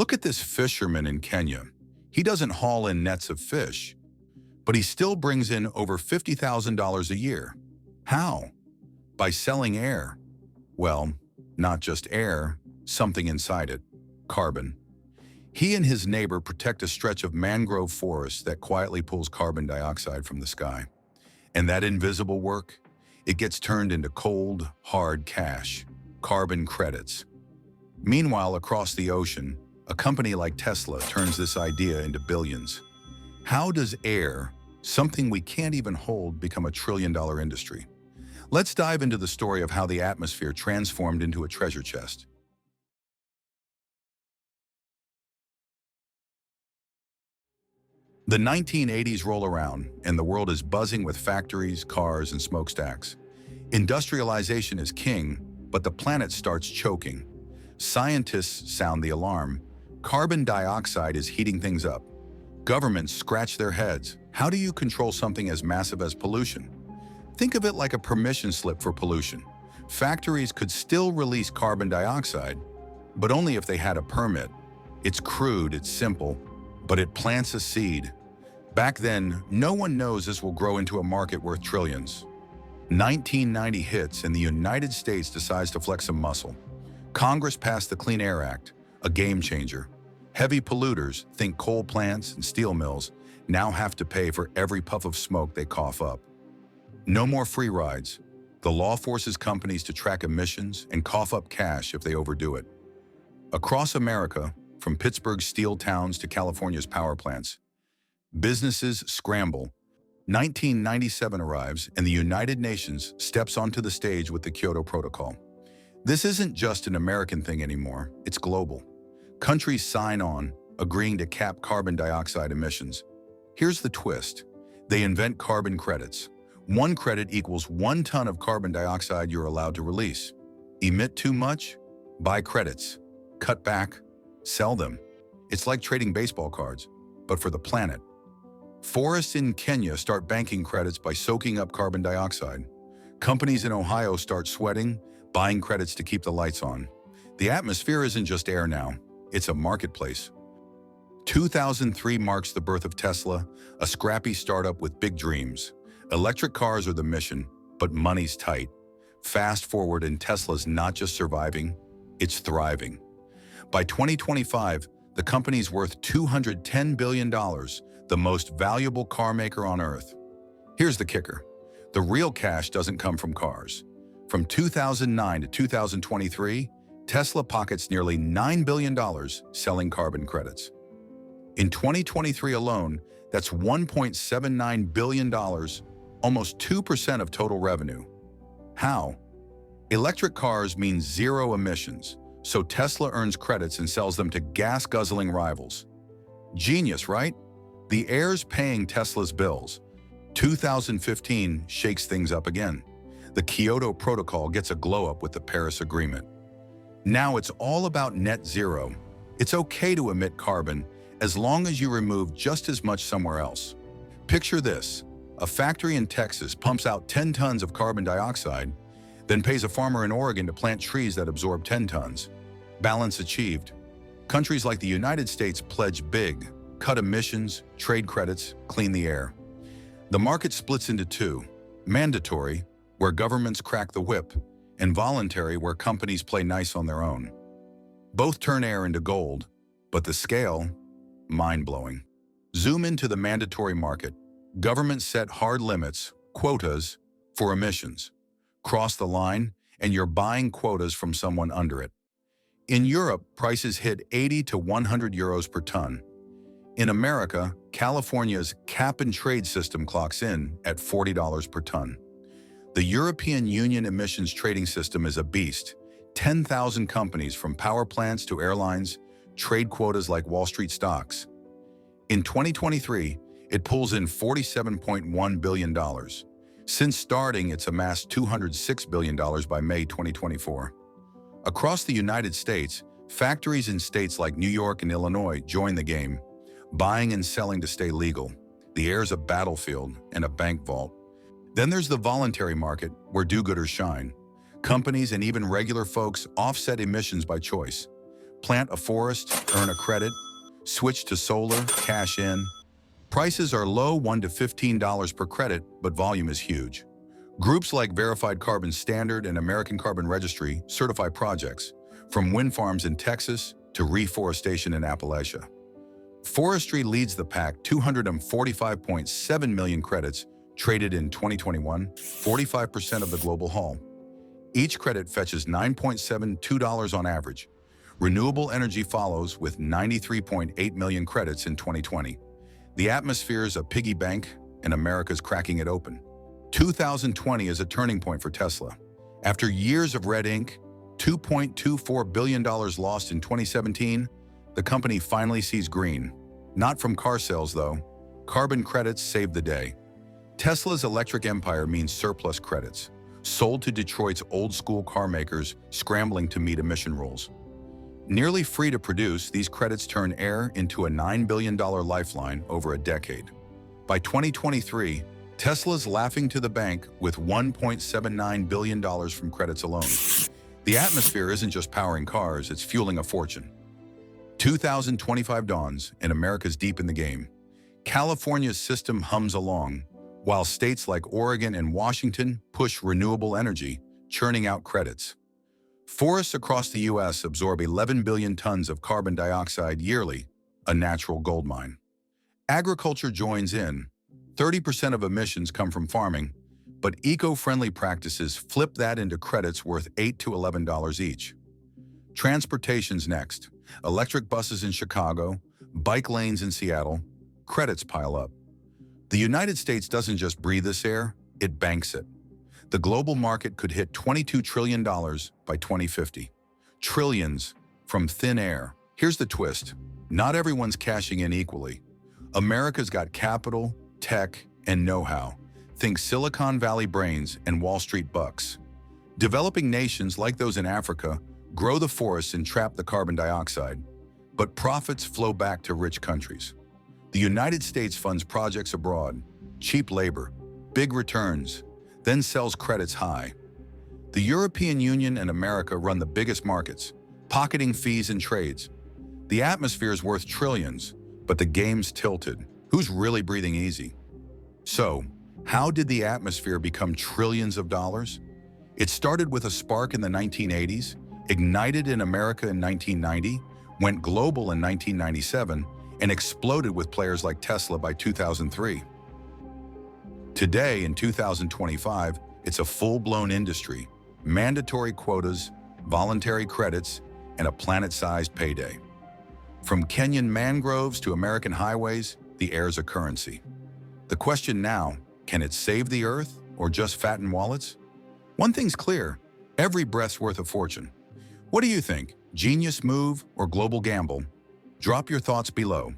Look at this fisherman in Kenya. He doesn't haul in nets of fish, but he still brings in over $50,000 a year. How? By selling air. Well, not just air, something inside it, carbon. He and his neighbor protect a stretch of mangrove forest that quietly pulls carbon dioxide from the sky. And that invisible work, it gets turned into cold, hard cash, carbon credits. Meanwhile, across the ocean, a company like Tesla turns this idea into billions. How does air, something we can't even hold, become a trillion-dollar industry? Let's dive into the story of how the atmosphere transformed into a treasure chest. The 1980s roll around, and the world is buzzing with factories, cars, and smokestacks. Industrialization is king, but the planet starts choking. Scientists sound the alarm. Carbon dioxide is heating things up. Governments scratch their heads. How do you control something as massive as pollution? Think of it like a permission slip for pollution. Factories could still release carbon dioxide, but only if they had a permit. It's crude, it's simple, but it plants a seed. Back then, no one knows this will grow into a market worth trillions. 1990 hits and the United States decides to flex some muscle. Congress passed the Clean Air Act, a game changer. Heavy polluters, think coal plants and steel mills, now have to pay for every puff of smoke they cough up. No more free rides. The law forces companies to track emissions and cough up cash if they overdo it. Across America, from Pittsburgh's steel towns to California's power plants, businesses scramble. 1997 arrives and the United Nations steps onto the stage with the Kyoto Protocol. This isn't just an American thing anymore, it's global. Countries sign on, agreeing to cap carbon dioxide emissions. Here's the twist. They invent carbon credits. 1 credit equals 1 ton of carbon dioxide you're allowed to release. Emit too much? Buy credits. Cut back? Sell them. It's like trading baseball cards, but for the planet. Forests in Kenya start banking credits by soaking up carbon dioxide. Companies in Ohio start sweating, buying credits to keep the lights on. The atmosphere isn't just air now, it's a marketplace. 2003 marks the birth of Tesla, a scrappy startup with big dreams. Electric cars are the mission, but money's tight. Fast forward and Tesla's not just surviving, it's thriving. By 2025, the company's worth $210 billion, the most valuable car maker on Earth. Here's the kicker. The real cash doesn't come from cars. From 2009 to 2023, Tesla pockets nearly $9 billion selling carbon credits. In 2023 alone, that's $1.79 billion, almost 2% of total revenue. How? Electric cars mean zero emissions, so Tesla earns credits and sells them to gas-guzzling rivals. Genius, right? The air's paying Tesla's bills. 2015 shakes things up again. The Kyoto Protocol gets a glow-up with the Paris Agreement. Now it's all about net zero. It's okay to emit carbon as long as you remove just as much somewhere else. Picture this. A factory in Texas pumps out 10 tons of carbon dioxide, then pays a farmer in Oregon to plant trees that absorb 10 tons. Balance achieved. Countries like the United States pledge big, cut emissions, trade credits, clean the air. The market splits into two: mandatory, where governments crack the whip, and voluntary, where companies play nice on their own. Both turn air into gold, but the scale, mind-blowing. Zoom into the mandatory market. Governments set hard limits, quotas, for emissions. Cross the line, and you're buying quotas from someone under it. In Europe, prices hit 80 to 100 euros per ton. In America, California's cap-and-trade system clocks in at $40 per ton. The European Union emissions trading system is a beast. 10,000 companies from power plants to airlines trade quotas like Wall Street stocks. In 2023, it pulls in $47.1 billion. Since starting, it's amassed $206 billion by May 2024. Across the United States, factories in states like New York and Illinois join the game, buying and selling to stay legal. The air's a battlefield and a bank vault. Then there's the voluntary market, where do-gooders shine. Companies and even regular folks offset emissions by choice. Plant a forest, earn a credit, switch to solar, cash in. Prices are low, $1 to $15 per credit, but volume is huge. Groups like Verified Carbon Standard and American Carbon Registry certify projects, from wind farms in Texas to reforestation in Appalachia. Forestry leads the pack, 245.7 million credits traded in 2021, 45% of the global haul. Each credit fetches $9.72 on average. Renewable energy follows with 93.8 million credits in 2020. The atmosphere is a piggy bank, and America's cracking it open. 2020 is a turning point for Tesla. After years of red ink, $2.24 billion lost in 2017, the company finally sees green. Not from car sales, though. Carbon credits saved the day. Tesla's electric empire means surplus credits, sold to Detroit's old-school car makers scrambling to meet emission rules. Nearly free to produce, these credits turn air into a $9 billion lifeline over a decade. By 2023, Tesla's laughing to the bank with $1.79 billion from credits alone. The atmosphere isn't just powering cars, it's fueling a fortune. 2025 dawns, and America's deep in the game. California's system hums along, while states like Oregon and Washington push renewable energy, churning out credits. Forests across the U.S. absorb 11 billion tons of carbon dioxide yearly, a natural gold mine. Agriculture joins in. 30% of emissions come from farming, but eco-friendly practices flip that into credits worth $8 to $11 each. Transportation's next. Electric buses in Chicago, bike lanes in Seattle, credits pile up. The United States doesn't just breathe this air, it banks it. The global market could hit $22 trillion by 2050. Trillions from thin air. Here's the twist. Not everyone's cashing in equally. America's got capital, tech, and know-how. Think Silicon Valley brains and Wall Street bucks. Developing nations like those in Africa grow the forests and trap the carbon dioxide, but profits flow back to rich countries. The United States funds projects abroad, cheap labor, big returns, then sells credits high. The European Union and America run the biggest markets, pocketing fees and trades. The atmosphere is worth trillions, but the game's tilted. Who's really breathing easy? So, how did the atmosphere become trillions of dollars? It started with a spark in the 1980s, ignited in America in 1990, went global in 1997, and exploded with players like Tesla by 2003. Today, in 2025, it's a full-blown industry, mandatory quotas, voluntary credits, and a planet-sized payday. From Kenyan mangroves to American highways, the air's a currency. The question now, can it save the Earth or just fatten wallets? One thing's clear, every breath's worth a fortune. What do you think? Genius move or global gamble? Drop your thoughts below.